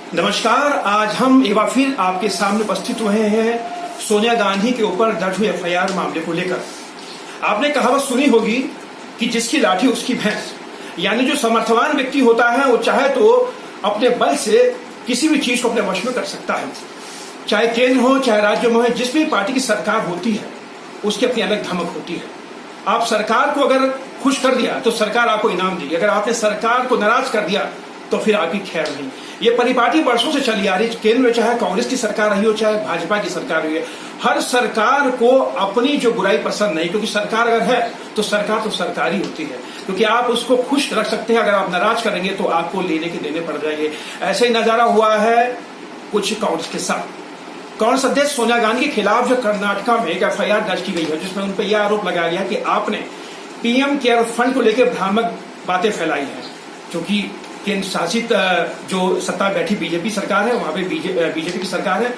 नमस्कार। आज हम एक बार फिर आपके सामने उपस्थित हुए हैं सोनिया गांधी के ऊपर दर्ज हुए एफआईआर मामले को लेकर। आपने कहावत सुनी होगी कि जिसकी लाठी उसकी भैंस, यानी जो समर्थवान व्यक्ति होता है वो चाहे तो अपने बल से किसी भी चीज को अपने वश में कर सकता है, चाहे केंद्र हो चाहे राज्य में हो। जिस भी पार्टी की सरकार होती है उसकी अपनी अलग धमक होती है। आप सरकार को अगर खुश कर दिया तो सरकार आपको इनाम देगी, अगर आपने सरकार को नाराज कर दिया तो फिर आपकी खैर नहीं। ये परिपाटी वर्षों से चली आ रही, केंद्र में चाहे कांग्रेस की सरकार रही हो चाहे भाजपा की सरकार रही है, हर सरकार को अपनी जो बुराई पसंद नहीं, क्योंकि सरकार अगर है तो सरकार तो सरकार ही होती है, क्योंकि आप उसको खुश रख सकते हैं। अगर आप नाराज करेंगे तो आपको लेने के देने पड़ जाएंगे। ऐसे ही नजारा हुआ है कुछ कांग्रेस के साथ। कांग्रेस अध्यक्ष सोनिया गांधी के खिलाफ जो कर्नाटका में एक एफआईआर दर्ज की गई है, जिसमें उन पर यह आरोप लगाया गया कि आपने पीएम केयर फंड को लेकर भ्रामक बातें फैलाई हैं, क्योंकि केंद्र शासित जो सत्ता बैठी बीजेपी सरकार है वहां पे बीजेपी की सरकार है,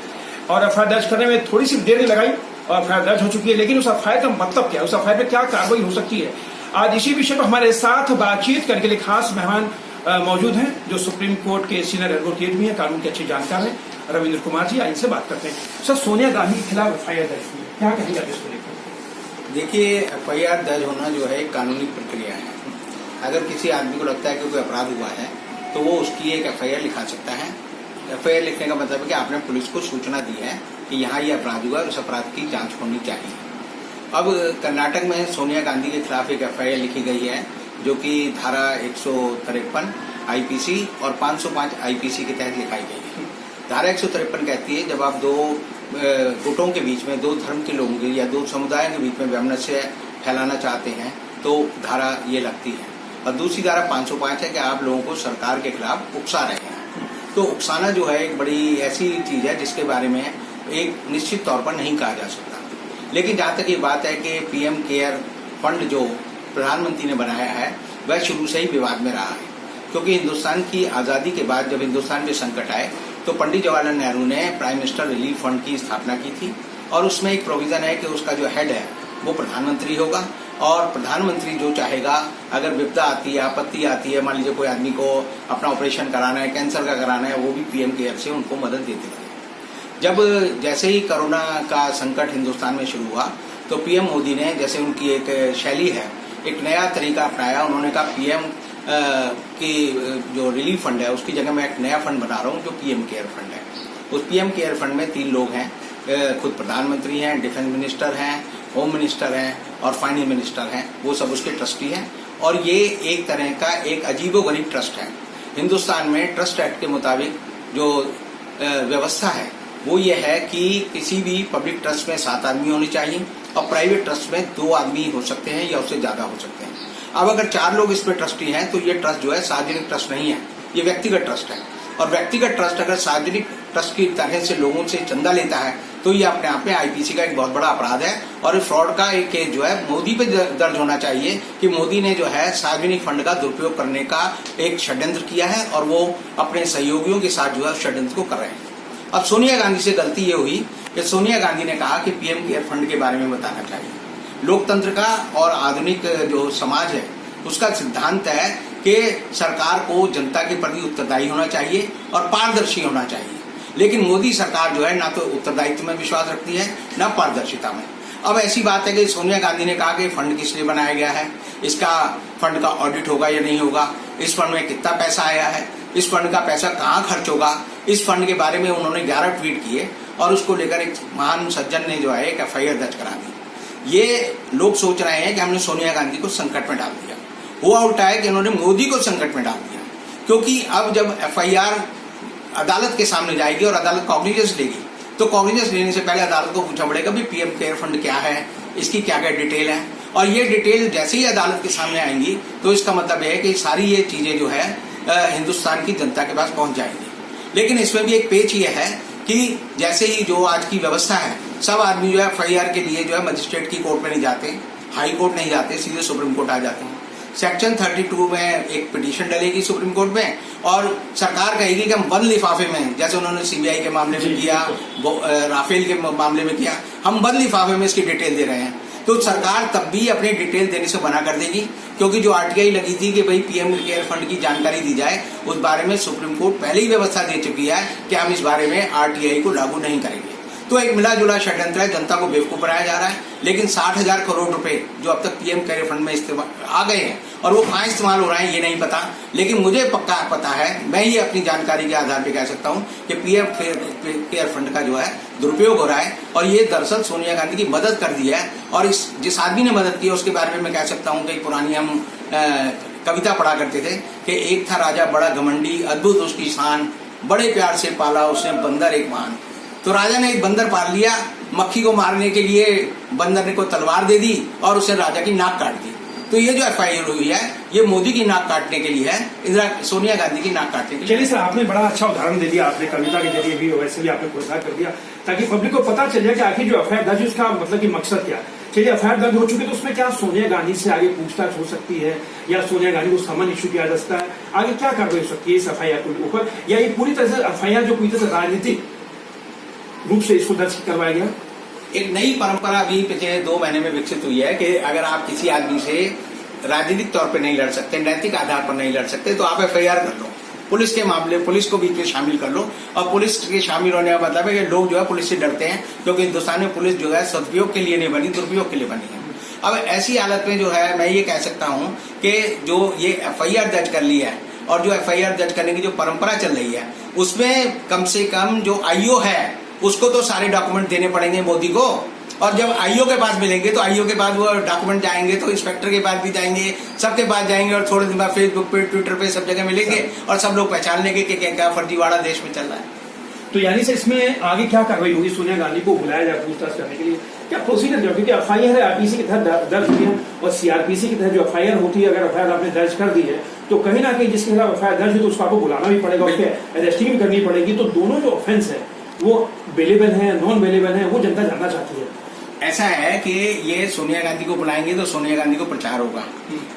और एफआईआर दर्ज करने में थोड़ी सी देर नहीं लगाई और एफआईआर दर्ज हो चुकी है। लेकिन उस एफआईआर का मतलब क्या है, उस एफआईआर पे क्या कार्रवाई हो सकती है, आज इसी विषय पर हमारे साथ बातचीत करने के लिए खास मेहमान मौजूद हैं, जो सुप्रीम कोर्ट के सीनियर एडवोकेट भी हैं, कानून के अच्छे जानकार हैं, रविंद्र कुमार जी। इनसे बात करते हैं। सर, सोनिया गांधी के खिलाफ एफआईआर दर्ज हुई है, क्या कहेंगे इसको लेकर? देखिए, एफआईआर दर्ज होना जो है एक कानूनी प्रक्रिया है। अगर किसी आदमी को लगता है कि कोई अपराध हुआ है तो वो उसकी एक एफआईआर लिखा सकता है। एफआईआर लिखने का मतलब है कि आपने पुलिस को सूचना दी है कि यहाँ ये अपराध हुआ और उस अपराध की जांच होनी चाहिए। अब कर्नाटक में सोनिया गांधी के खिलाफ एक एफआईआर लिखी गई है, जो कि धारा 153 आईपीसी और 505 आईपीसी के तहत लिखाई गई है। धारा 153 कहती है जब आप दो गुटों के बीच में, दो धर्म के लोगों के या दो समुदायों के बीच में वैमनस्य फैलाना चाहते हैं तो धारा ये लगती है। और दूसरी धारा 505 है कि आप लोगों को सरकार के खिलाफ उकसा रहे हैं। तो उकसाना जो है एक बड़ी ऐसी चीज है जिसके बारे में एक निश्चित तौर पर नहीं कहा जा सकता। लेकिन जहां तक ये बात है कि पीएम केयर फंड जो प्रधानमंत्री ने बनाया है वह शुरू से ही विवाद में रहा है, क्योंकि हिंदुस्तान की आजादी के बाद जब हिंदुस्तान में संकट आए तो पंडित जवाहरलाल नेहरू ने प्राइम मिनिस्टर रिलीफ फंड की स्थापना की थी, और उसमें एक प्रोविजन है कि उसका जो हेड है वो प्रधानमंत्री होगा, और प्रधानमंत्री जो चाहेगा, अगर विपदा आती है, आपत्ति आती है, मान लीजिए कोई आदमी को अपना ऑपरेशन कराना है, कैंसर का कराना है, वो भी पीएम केयर से उनको मदद देते थे। जब जैसे ही कोरोना का संकट हिंदुस्तान में शुरू हुआ तो पीएम मोदी ने, जैसे उनकी एक शैली है, एक नया तरीका अपनाया। उन्होंने कहा पीएम की जो रिलीफ फंड है उसकी जगह मैं एक नया फंड बना रहा हूँ जो पीएम केयर फंड है। उस पीएम केयर फंड में 3 लोग हैं, खुद प्रधानमंत्री हैं, डिफेंस मिनिस्टर हैं, होम मिनिस्टर हैं और फाइनेंस मिनिस्टर हैं, वो सब उसके ट्रस्टी हैं। और ये एक तरह का एक अजीबोगरीब ट्रस्ट है। हिंदुस्तान में ट्रस्ट एक्ट के मुताबिक जो व्यवस्था है वो ये है कि किसी भी पब्लिक ट्रस्ट में 7 आदमी होने चाहिए और प्राइवेट ट्रस्ट में 2 आदमी हो सकते हैं या उससे ज्यादा हो सकते हैं। अब अगर 4 लोग इस पे ट्रस्टी हैं तो ये ट्रस्ट जो है सार्वजनिक ट्रस्ट नहीं है, ये व्यक्तिगत ट्रस्ट है। और व्यक्तिगत ट्रस्ट अगर सार्वजनिक ट्रस्ट की तरह से लोगों से चंदा लेता है तो ये अपने आप में आईपीसी का एक बहुत बड़ा अपराध है। और इस फ्रॉड का एक केस जो है मोदी पे दर्ज होना चाहिए कि मोदी ने जो है सार्वजनिक फंड का दुरुपयोग करने का एक षड्यंत्र किया है और वो अपने सहयोगियों के साथ जो है षड्यंत्र को कर रहे हैं। अब सोनिया गांधी से गलती ये हुई कि सोनिया गांधी ने कहा कि पीएम केयर फंड के बारे में बताना चाहिए। लोकतंत्र का और आधुनिक जो समाज है उसका सिद्धांत है कि सरकार को जनता के प्रति उत्तरदायी होना चाहिए और पारदर्शी होना चाहिए। लेकिन मोदी सरकार जो है ना तो उत्तरदायित्व में विश्वास रखती है ना पारदर्शिता में। अब ऐसी बात है कि सोनिया गांधी ने कहा कि फंड किस लिए बनाया गया है, इसका फंड का ऑडिट होगा या नहीं होगा, इस फंड में कितना पैसा आया है, इस फंड का पैसा कहाँ खर्च होगा। इस फंड के बारे में उन्होंने 11 ट्वीट किए और उसको लेकर एक महान सज्जन ने जो है एक एफआईआर दर्ज करा दी। ये लोग सोच रहे हैं कि हमने सोनिया गांधी को संकट में डाल दिया। हुआ उल्टा है कि उन्होंने मोदी को संकट में डाल दिया, क्योंकि अब जब एफआईआर अदालत के सामने जाएगी और अदालत कॉग्निजेंस लेगी तो कॉग्निजेंस लेने से पहले अदालत को पूछना पड़ेगा भी पीएम केयर फंड क्या है, इसकी क्या क्या डिटेल है। और ये डिटेल जैसे ही अदालत के सामने आएंगी तो इसका मतलब है कि सारी ये चीजें जो है हिंदुस्तान की जनता के पास पहुंच जाएंगी। लेकिन इसमें भी एक पेच ये है कि जैसे ही जो आज की व्यवस्था है, सब आदमी जो है एफआईआर के लिए जो है मजिस्ट्रेट की कोर्ट में नहीं जाते, हाई कोर्ट नहीं जाते, सीधे सुप्रीम कोर्ट आ जाते हैं। सेक्शन 32 में एक पिटीशन डलेगी सुप्रीम कोर्ट में और सरकार कहेगी कि हम बंद लिफाफे में, जैसे उन्होंने सीबीआई के मामले में किया, राफेल के मामले में किया, हम बंद लिफाफे में इसकी डिटेल दे रहे हैं। तो सरकार तब भी अपने डिटेल देने से मना कर देगी, क्योंकि जो आरटीआई लगी थी कि भाई पीएम केयर फंड की जानकारी दी जाए, उस बारे में सुप्रीम कोर्ट पहले ही व्यवस्था दे चुकी है कि हम इस बारे में आरटीआई को लागू नहीं करेंगे। तो एक मिला जुला षड्यंत्र है, जनता को बेवकूफ बनाया जा रहा है। लेकिन 60,000 करोड़ रुपए जो अब तक पीएम केयर फंड में इस्तेमाल आ गए हैं, और वो कहाँ इस्तेमाल हो रहे हैं ये नहीं पता, लेकिन मुझे पक्का पता है, मैं ये अपनी जानकारी के आधार पर कह सकता हूँ कि पीएम केयर फंड का जो है दुरुपयोग हो रहा है। और ये दरअसल सोनिया गांधी की मदद कर दी है, और जिस आदमी ने मदद की है उसके बारे में मैं कह सकता हूँ कि पुरानी हम कविता पढ़ा करते थे कि एक था राजा बड़ा घमंडी, अद्भुत उसकी शान, बड़े प्यार से पाला उसने बंदर एक मान। तो राजा ने एक बंदर पाल लिया, मक्खी को मारने के लिए बंदर ने को तलवार दे दी और उसने राजा की नाक काट दी। तो ये जो एफआईआर हुई है ये मोदी की नाक काटने के लिए है, सोनिया गांधी की नाक काटने के लिए। चलिए सर, आपने बड़ा अच्छा उदाहरण दे दिया, आपने कविता के जरिए भी वैसे भी आपने प्रोत्साहन कर दिया ताकि पब्लिक को पता चल जाए कि आखिर जो एफआईआर दर्ज उसका मतलब कि मकसद क्या है। चलिए, एफआईआर दर्ज हो चुकी है तो उसमें क्या सोनिया गांधी से आगे पूछताछ हो सकती है या सोनिया गांधी को समन इश्यू किया जा सकता है, आगे क्या कार्रवाई हो सकती है इस एफआईआर के ऊपर, या ये पूरी तरह से एफआईआर जो पूरी तरह से राजनीतिक रूप से इसको दर्ज करवाया गया? एक नई परंपरा अभी पिछले 2 महीने में विकसित हुई है कि अगर आप किसी आदमी से राजनीतिक तौर पे नहीं लड़ सकते, नैतिक आधार पर नहीं लड़ सकते, तो आप एफआईआर कर लो। पुलिस के मामले, पुलिस को बीच में शामिल कर लो। और पुलिस के शामिल होने का मतलब है कि लोग जो है पुलिस से डरते हैं, क्योंकि हिंदुस्तान में पुलिस जो है सदुपयोग के लिए नहीं बनी, दुरुपयोग के लिए बनी है। अब ऐसी हालत में जो है मैं ये कह सकता हूँ कि जो ये एफआईआर दर्ज कर ली है और जो एफआईआर दर्ज करने की जो परंपरा चल रही है, उसमें कम से कम जो आईओ है उसको तो सारे डॉक्यूमेंट देने पड़ेंगे मोदी को। और जब आईओ के पास मिलेंगे तो आईओ के पास वो डॉक्यूमेंट जाएंगे तो इंस्पेक्टर के पास भी जाएंगे, सबके पास जाएंगे, और थोड़े दिन बाद फेसबुक पे, ट्विटर पे, सब जगह मिलेंगे और सब लोग पहचान लेंगे कि क्या फर्जीवाड़ा देश में चल रहा है। तो यानी से इसमें आगे क्या कार्रवाई होगी? सोनिया गांधी को बुलाया जाए पूछताछ करने के लिए, क्या प्रोसीजर जो, क्योंकि एफआईआर है आरपीसी के तहत दर्ज हुई है और सीआरपीसी के तहत जो एफआईआर होती है, अगर एफआईआर आपने दर्ज कर दी है तो कहीं ना कहीं जिसके खिलाफ एफआईआर दर्ज है तो उसको आपको बुलाना भी पड़ेगा, उसके अरेस्टिंग भी करनी पड़ेगी। तो दोनों जो ऑफेंस है वो बेलेबल है, नॉन बेलेबल है, वो जनता जानना चाहती है। ऐसा है कि ये सोनिया गांधी को बुलाएंगे तो सोनिया गांधी को प्रचार होगा।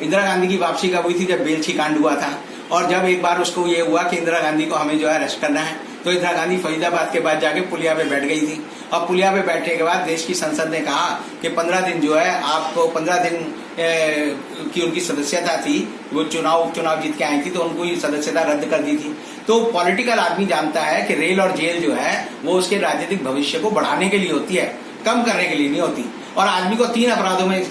इंदिरा गांधी की वापसी कब हुई थी? जब बेलछी कांड हुआ था, और जब एक बार उसको ये हुआ कि इंदिरा गांधी को हमें जो है अरेस्ट करना है, तो इंदिरा गांधी फरीदाबाद के बाद जाके पुलिया पे बैठ गई थी। और पुलिया पे बैठने के बाद देश की संसद ने कहा कि 15 दिन जो है आपको 15 दिन की उनकी सदस्यता थी, वो उपचुनाव जीत के आई थी तो उनको ये सदस्यता रद्द कर दी थी। तो पॉलिटिकल आदमी जानता है कि रेल और जेल जो है वो उसके राजनीतिक भविष्य को बढ़ाने के लिए होती है, कम करने के लिए नहीं होती। और आदमी को 3 अपराधों में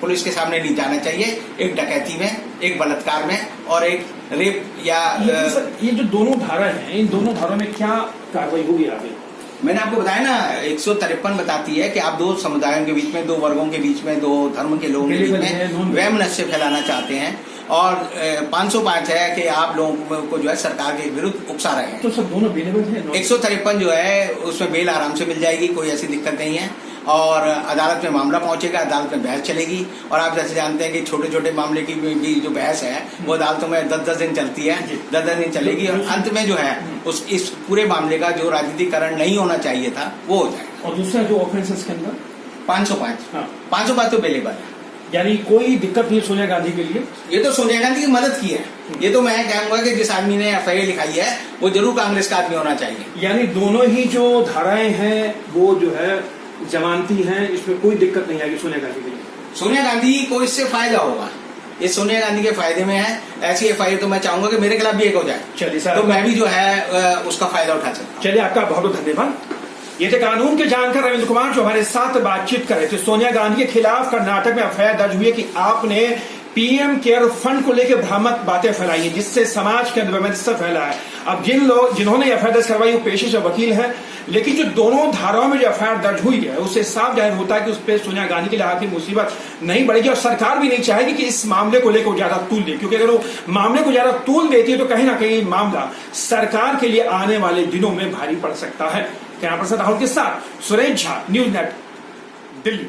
पुलिस के सामने नहीं जाना चाहिए, एक डकैती में, एक बलात्कार में और एक रेप या ये जो दोनों धारा हैं, इन दोनों धाराओं में क्या कार्रवाई होगी आगे? मैंने आपको बताया ना, 153 बताती है कि आप 2 समुदायों के बीच में, 2 वर्गों के बीच में, 2 धर्म के लोगों के बीच में वैमनस्य फैलाना चाहते हैं। और 505 है कि आप लोगों को जो है सरकार के विरुद्ध उकसा रहे हैं। तो सब दोनों बेलेबल है। 153 जो है उसमें बेल आराम से मिल जाएगी, कोई ऐसी दिक्कत नहीं है। और अदालत में मामला पहुंचेगा, अदालत में बहस चलेगी। और आप जैसे जानते हैं कि छोटे छोटे मामले की भी जो बहस है वो अदालतों में 10-10 दिन चलती है, 10-10 दिन चलेगी। और अंत में जो है इस पूरे मामले का जो राजनीतिकरण नहीं होना चाहिए था वो हो जाएगा। और दूसरा जो ऑफेंसेस के अंदर 505 तो बेलेबल है, यानी कोई दिक्कत नहीं सोनिया गांधी के लिए। ये तो सोनिया गांधी की मदद की है। ये तो मैं कहूंगा कि जिस आदमी ने एफआईआर लिखाई है वो जरूर कांग्रेस का आदमी होना चाहिए। यानी दोनों ही जो धाराएं हैं वो जो है जमानती हैं, इसमें कोई दिक्कत नहीं आएगी सोनिया गांधी के लिए। सोनिया गांधी को इससे फायदा होगा, ये सोनिया गांधी के फायदे में है। ऐसी एफआईआर तो मैं चाहूंगा कि मेरे खिलाफ भी एक हो जाए। चलिए सर, तो मैं भी जो है उसका फायदा उठा सकता हूं। चलिए, आपका बहुत बहुत धन्यवाद। ये थे कानून के जानकार रविंद्र कुमार जो हमारे साथ बातचीत कर रहे थे। सोनिया गांधी के खिलाफ कर्नाटक में एफआईआर दर्ज हुई है कि आपने पीएम केयर फंड को लेकर भ्रामक बातें फैलाई है, जिससे समाज के अंदर वैमनस्य फैला है। अब जिन्होंने एफआईआर दर्ज करवाई वो पेशे से वकील है, लेकिन जो दोनों धाराओं में जो एफआईआर दर्ज हुई है उससे साफ जाहिर होता है कि उस पर सोनिया गांधी के लिए आखिर मुसीबत नहीं बढ़ेगी। और सरकार भी नहीं चाहेगी कि इस मामले को लेकर ज्यादा तूल दे, क्योंकि अगर वो मामले को ज्यादा तूल देती है तो कहीं ना कहीं मामला सरकार के लिए आने वाले दिनों में भारी पड़ सकता है। कैमरा पर्सन राहुल के साथ सुरेश झा, न्यूज़ नेट, दिल्ली।